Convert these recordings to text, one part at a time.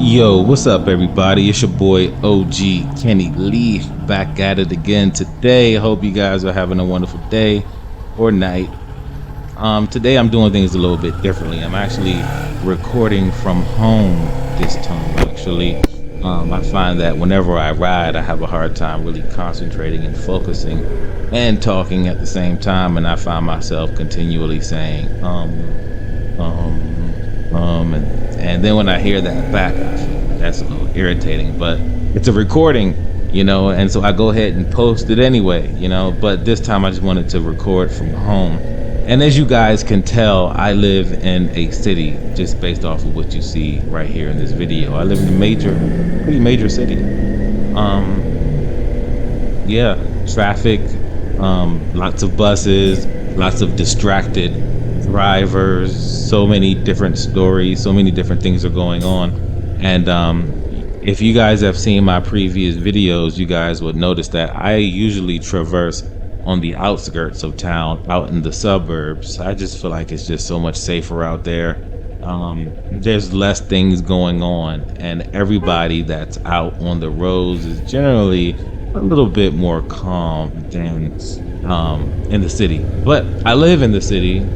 Yo, what's up, everybody? It's your boy O.G.KennyLee back at it again today. I hope you guys are having a wonderful day or night. Today I'm doing things a little bit differently. I'm actually recording from home this time. Actually, I find that whenever I ride, I have a hard time really concentrating and focusing and talking at the same time, and I find myself continually saying and then when I hear that back, I feel that's a little irritating, but it's a recording, and so I go ahead and post it anyway, but this time I just wanted to record from home. And as you guys can tell, I live in a city, just based off of what you see right here in this video. I live in a pretty major city. Traffic, lots of buses, lots of distracted drivers, so many different stories, so many different things are going on. And if you guys have seen my previous videos, you guys would notice that I usually traverse on the outskirts of town, out in the suburbs. I just feel like it's just so much safer out there. There's less things going on, and everybody that's out on the roads is generally a little bit more calm than in the city. But I live in the city,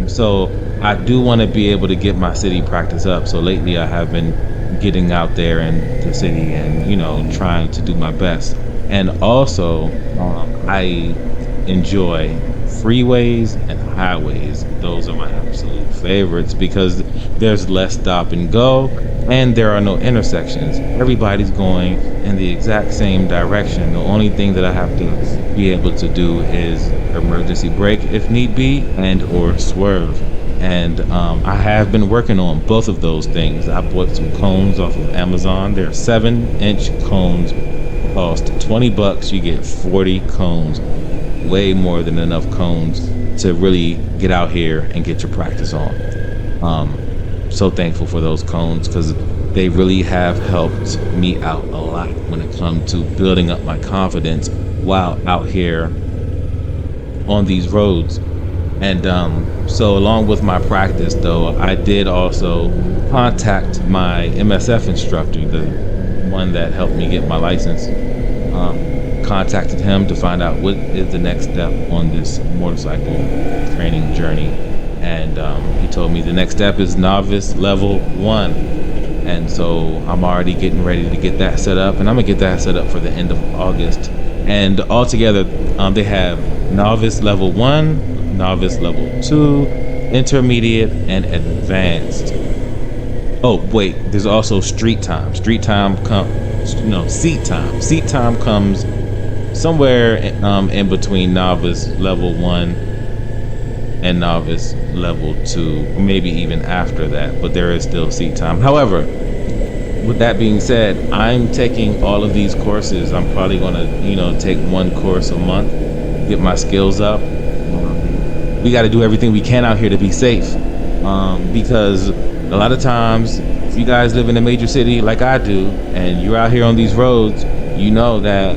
so I do want to be able to get my city practice up. So lately I have been getting out there in the city and trying to do my best. And also I enjoy freeways and highways. Those are my absolute favorites because there's less stop and go and there are no intersections. Everybody's going in the exact same direction. The only thing that I have to be able to do is emergency brake if need be, and or swerve. And I have been working on both of those things. I bought some cones off of Amazon. They're 7-inch cones, cost $20. You get 40 cones, way more than enough cones to really get out here and get your practice on. So thankful for those cones because they really have helped me out a lot when it comes to building up my confidence while out here on these roads. And so along with my practice though, I did also contact my MSF instructor, the one that helped me get my license. Contacted him to find out what is the next step on this motorcycle training journey. And he told me the next step is novice level 1. And so I'm already getting ready to get that set up, and I'm gonna get that set up for the end of August. And altogether, they have novice level 1, novice level 2, intermediate, and advanced. Oh wait, there's also street time. Seat time. Seat time comes somewhere in between novice level 1 and novice level 2, maybe even after that, but there is still seat time. However, with that being said, I'm taking all of these courses. I'm probably gonna take one course a month, get my skills up. We got to do everything we can out here to be safe, because a lot of times if you guys live in a major city like I do and you're out here on these roads, you know that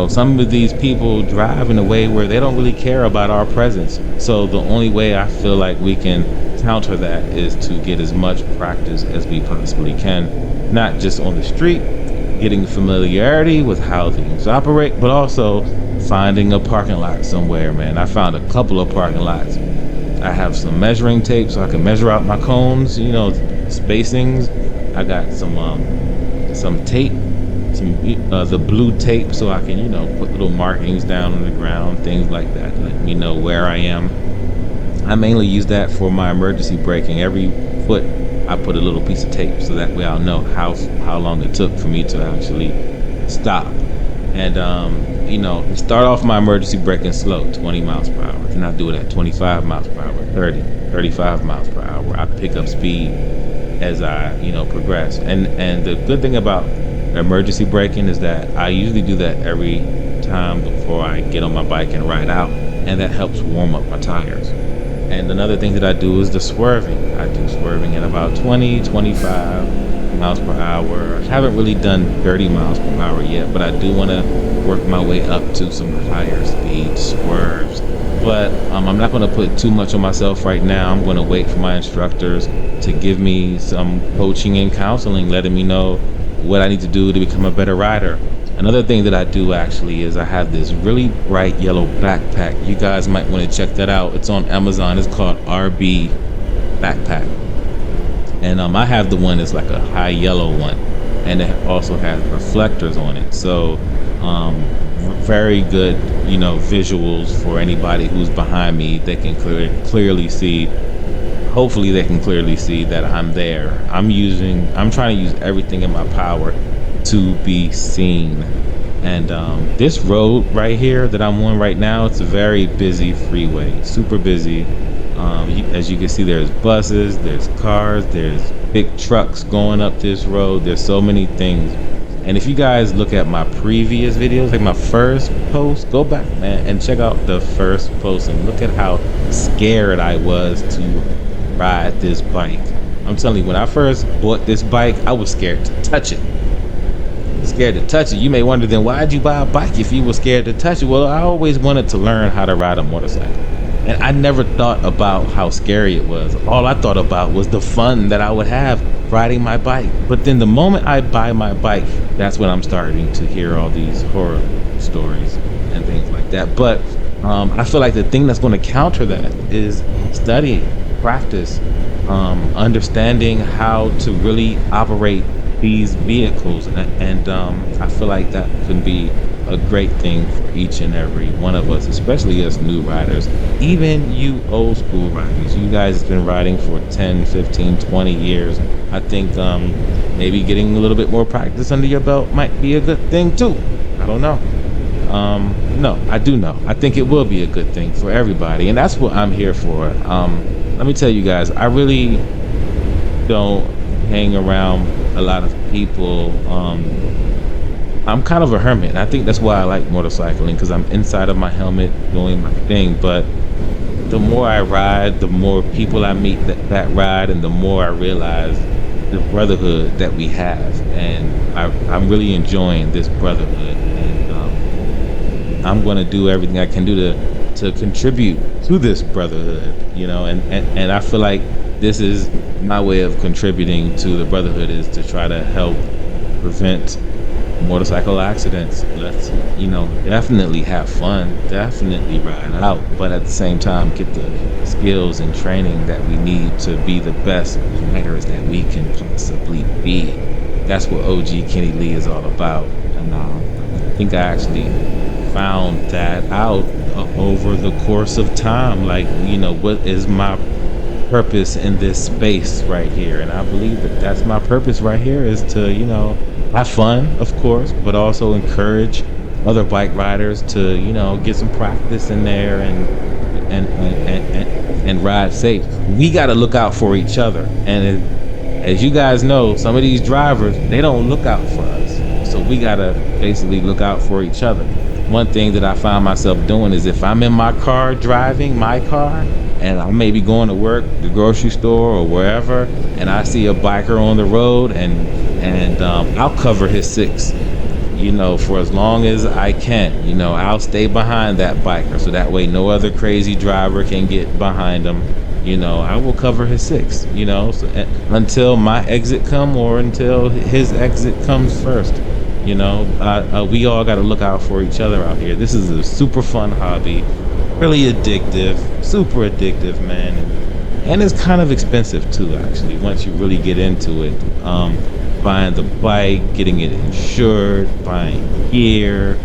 some of these people drive in a way where they don't really care about our presence. So the only way I feel like we can counter that is to get as much practice as we possibly can, not just on the street, getting familiarity with how things operate, but also finding a parking lot somewhere. Man, I found a couple of parking lots. I have some measuring tape so I can measure out my cones, spacings. I got some tape, the blue tape, so I can put little markings down on the ground, things like that to let me know where I am. I mainly use that for my emergency braking. Every foot I put a little piece of tape so that way I'll know how long it took for me to actually stop. And start off my emergency braking slow, 20 miles per hour. Then I do it at 25 miles per hour, 30, 35 miles per hour. I pick up speed as I progress. And the good thing about emergency braking is that I usually do that every time before I get on my bike and ride out, and that helps warm up my tires. And another thing that I do is the swerving. I do swerving at about 20, 25 miles per hour. I haven't really done 30 miles per hour yet, but I do want to work my way up to some higher speed swerves. But I'm not going to put too much on myself right now. I'm going to wait for my instructors to give me some coaching and counseling, letting me know what I need to do to become a better rider. Another thing that I do actually is I have this really bright yellow backpack. You guys might want to check that out. It's on Amazon. It's called RB backpack. And I have the one that's like a high yellow one, and it also has reflectors on it. So very good, visuals for anybody who's behind me. They can clearly see. Hopefully they can clearly see that I'm there. I'm trying to use everything in my power to be seen. And this road right here that I'm on right now, it's a very busy freeway, super busy. As you can see, there's buses, there's cars, there's big trucks going up this road. There's so many things. And if you guys look at my previous videos, like my first post, go back, man, and check out the first post and look at how scared I was to ride this bike. I'm telling you, when I first bought this bike, I was scared to touch it. Scared to touch it. You may wonder, then why'd you buy a bike if you were scared to touch it? Well, I always wanted to learn how to ride a motorcycle. And I never thought about how scary it was. All I thought about was the fun that I would have riding my bike. But then the moment I buy my bike, that's when I'm starting to hear all these horror stories and things like that. But I feel like the thing that's going to counter that is studying, practice, understanding how to really operate these vehicles. And I feel like that can be a great thing for each and every one of us, especially us new riders. Even you old school riders, you guys have been riding for 10, 15, 20 years. I think maybe getting a little bit more practice under your belt might be a good thing too. I don't know. No, I do know. I think it will be a good thing for everybody, and that's what I'm here for. Let me tell you guys, I really don't hang around a lot of people. I'm kind of a hermit, and I think that's why I like motorcycling, because I'm inside of my helmet doing my thing. But the more I ride, the more people I meet that ride, and the more I realize the brotherhood that we have. And I'm really enjoying this brotherhood, and I'm going to do everything I can do to contribute to this brotherhood, and I feel like this is my way of contributing to the brotherhood, is to try to help prevent motorcycle accidents. Let's definitely have fun, definitely ride out, but at the same time get the skills and training that we need to be the best riders that we can possibly be. That's what O.G.KennyLee is all about. And I think I actually found that out over the course of time. Like, what is my purpose in this space right here? And I believe that that's my purpose right here, is to have fun, of course, but also encourage other bike riders to get some practice in there and ride safe. We got to look out for each other, and as you guys know, some of these drivers, they don't look out for us, so we got to basically look out for each other. One thing that I find myself doing is, if I'm in my car driving my car, and I may be going to work, the grocery store, or wherever, and I see a biker on the road, and I'll cover his six, for as long as I can. I'll stay behind that biker, so that way no other crazy driver can get behind him. I will cover his six, until my exit come, or until his exit comes first. We all got to look out for each other out here. This is a super fun hobby, really addictive, super addictive, man. And it's kind of expensive too, actually, once you really get into it. Buying the bike, getting it insured, buying gear.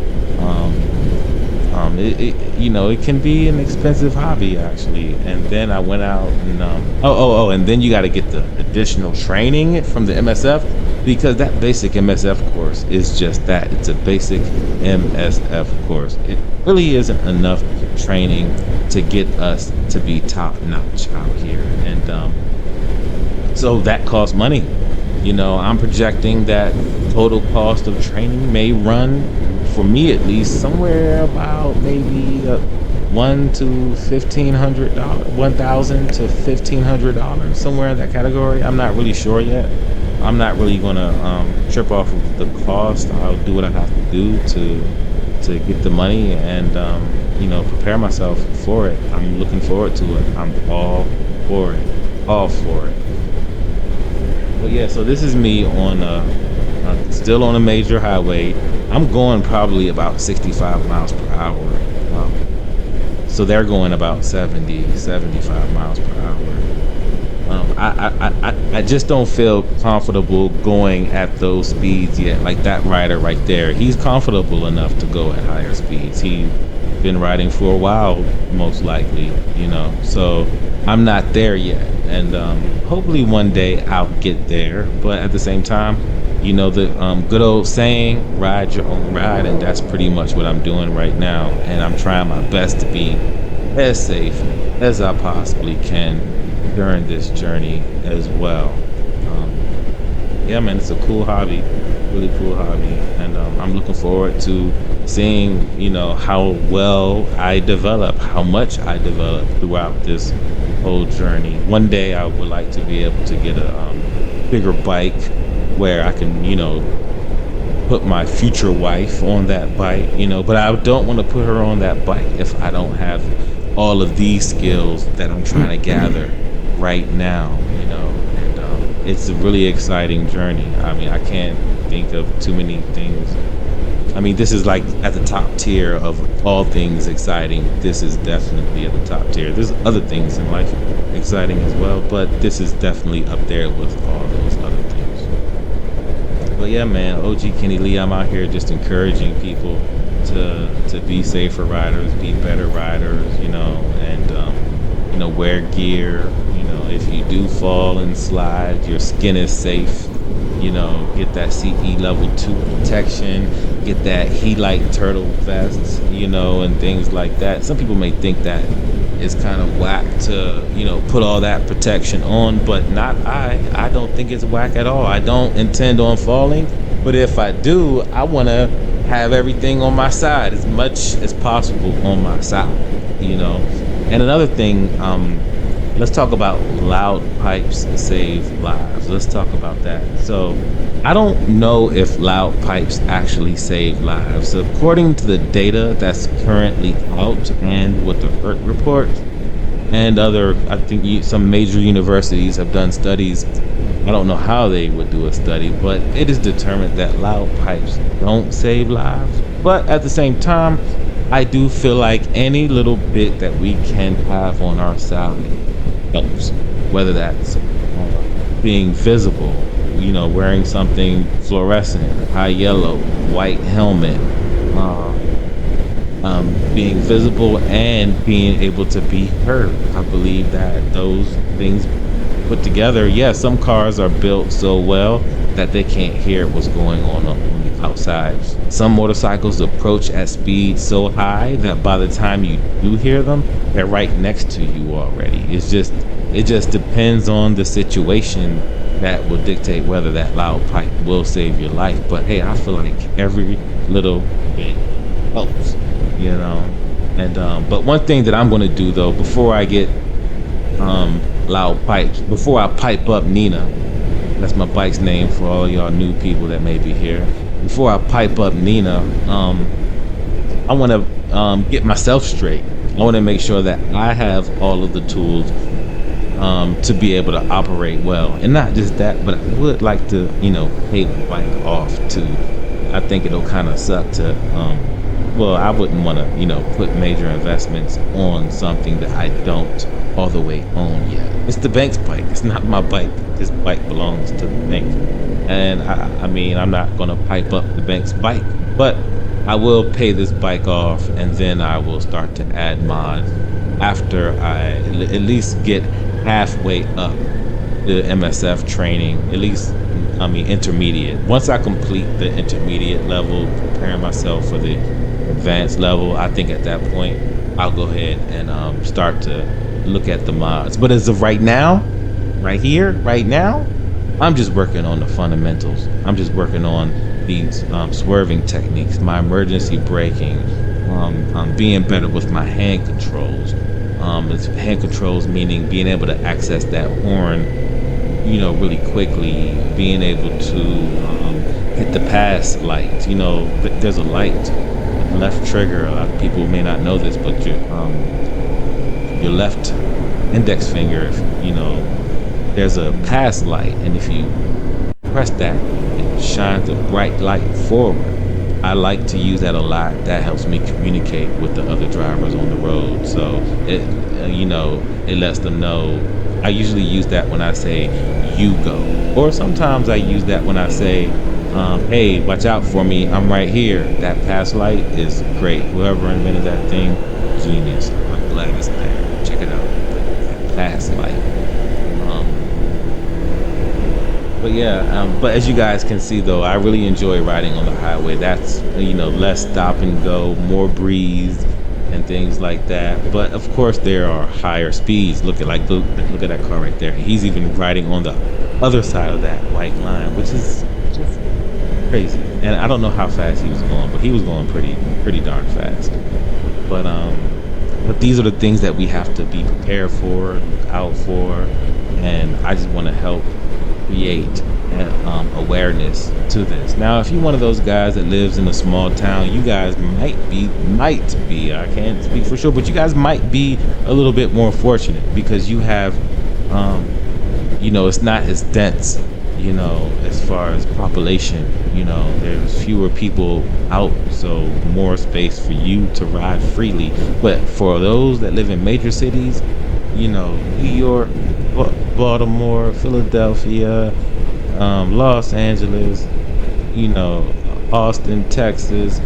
It can be an expensive hobby, actually. And then I went out and and then you got to get the additional training from the MSF, because that basic MSF course is just that. It's a basic MSF course. It really isn't enough training to get us to be top notch out here, and so that costs money. I'm projecting that total cost of training may run, for me at least, somewhere about maybe $1,000 to $1,500, somewhere in that category. I'm not really sure yet. I'm not really gonna trip off of the cost. I'll do what I have to do to get the money, and prepare myself for it. I'm looking forward to it. I'm all for it, all for it. But yeah, so this is me on still on a major highway. I'm going probably about 65 miles per hour. So they're going about 70, 75 miles per hour. I just don't feel comfortable going at those speeds yet. Like that rider right there, he's comfortable enough to go at higher speeds. He's been riding for a while, most likely, So I'm not there yet, and hopefully one day I'll get there. But at the same time, the good old saying, ride your own ride, and that's pretty much what I'm doing right now. And I'm trying my best to be as safe as I possibly can during this journey as well. Yeah, man, it's a cool hobby, really cool hobby, and I'm looking forward to seeing, how well I develop, how much I develop throughout this whole journey. One day I would like to be able to get a bigger bike where I can, put my future wife on that bike, but I don't want to put her on that bike if I don't have all of these skills that I'm trying to gather right now, and it's a really exciting journey. I mean, I can't think of too many things. I mean, this is like at the top tier of all things exciting. This is definitely at the top tier. There's other things in life exciting as well, but this is definitely up there with all those other things. But yeah, man, O.G.KennyLee, I'm out here just encouraging people to be safer riders, be better riders, and wear gear. If you do fall and slide, your skin is safe. Get that CE level 2 protection, get that Helite turtle vest, and things like that. Some people may think that it's kind of whack to, put all that protection on, but not I. I don't think it's whack at all. I don't intend on falling, but if I do, I want to have everything on my side, as much as possible on my side, And another thing, let's talk about loud pipes save lives. Let's talk about that. So I don't know if loud pipes actually save lives. According to the data that's currently out and with the HURT report and other, I think some major universities have done studies. I don't know how they would do a study, but it is determined that loud pipes don't save lives. But at the same time, I do feel like any little bit that we can have on our side helps, whether that's being visible, wearing something fluorescent, high yellow, white helmet, being visible and being able to be heard. I believe that those things put together, some cars are built so well that they can't hear what's going on the outside. Some motorcycles approach at speed so high that by the time you do hear them, they're right next to you already. It just depends on the situation that will dictate whether that loud pipe will save your life. But hey, I feel like every little bit helps, And but one thing that I'm going to do though, before I get loud pipes, before I pipe up Nina, that's my bike's name for all y'all new people that may be here. Before I pipe up Nina, I want to get myself straight. I want to make sure that I have all of the tools to be able to operate well. And not just that, but I would like to, pay the bike off too. I think it'll kind of suck to, I wouldn't want to, put major investments on something that I don't all the way own yet. It's the bank's bike. It's not my bike. This bike belongs to the bank. And I mean, I'm not going to pipe up the bank's bike, but I will pay this bike off, and then I will start to add mods after I at least get halfway up the MSF training, at least, intermediate. Once I complete the intermediate level, preparing myself for the advanced level, I think at that point, I'll go ahead and start to look at the mods. But as of right now, right now, I'm just working on the fundamentals. I'm just working on these swerving techniques, my emergency braking, being better with my hand controls. It's hand controls meaning being able to access that horn, really quickly, being able to hit the pass light. There's a light left trigger. A lot of people may not know this, but your left index finger, if, there's a pass light, and if you press that, it shines a bright light forward. I like to use that a lot. That helps me communicate with the other drivers on the road. So it lets them know. I usually use that when I say you go, or sometimes I use that when I say, hey, watch out for me, I'm right here. That pass light is great. Whoever invented that thing, genius. I'm glad it's there. Check it out. That pass light. But as you guys can see, though, I really enjoy riding on the highway. That's, less stop and go, more breeze and things like that. But of course there are higher speeds. Look at that car right there. He's even riding on the other side of that white line, which is just crazy. And I don't know how fast he was going, but he was going pretty darn fast. But these are the things that we have to be prepared for, look out for, and I just want to help create awareness to this. Now, if you're one of those guys that lives in a small town, you guys might be, I can't speak for sure, but you guys might be a little bit more fortunate because you have, it's not as dense, as far as population, there's fewer people out, so more space for you to ride freely. But for those that live in major cities, New York, Baltimore, Philadelphia, Los Angeles, Austin, Texas,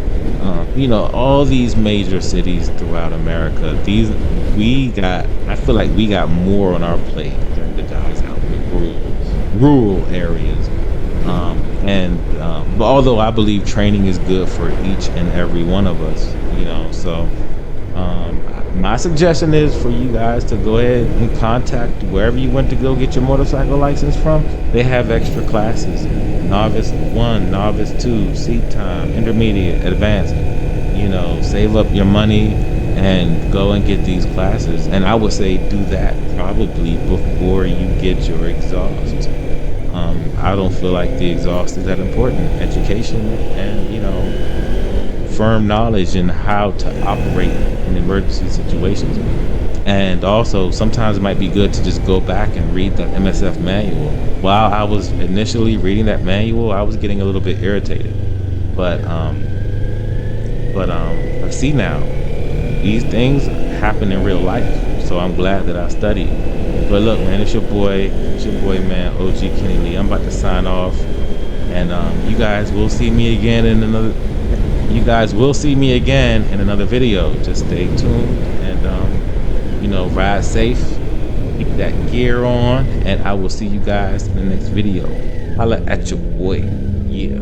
all these major cities throughout America. I feel like we got more on our plate than the guys out in the rural areas. But although I believe training is good for each and every one of us, so my suggestion is for you guys to go ahead and contact wherever you went to go get your motorcycle license from. They have extra classes: novice 1, novice 2, seat time, intermediate, advanced. Save up your money and go and get these classes. And I would say do that probably before you get your exhaust. I don't feel like the exhaust is that important. Education and firm knowledge in how to operate in emergency situations. And also sometimes it might be good to just go back and read the MSF manual. While I was initially reading that manual, I was getting a little bit irritated, but I see now these things happen in real life, so I'm glad that I studied. But look, man, it's your boy man, O.G.KennyLee. I'm about to sign off, and you guys will see me again in another video. Just stay tuned and ride safe, keep that gear on, and I will see you guys in the next video. Holla at your boy. Yeah.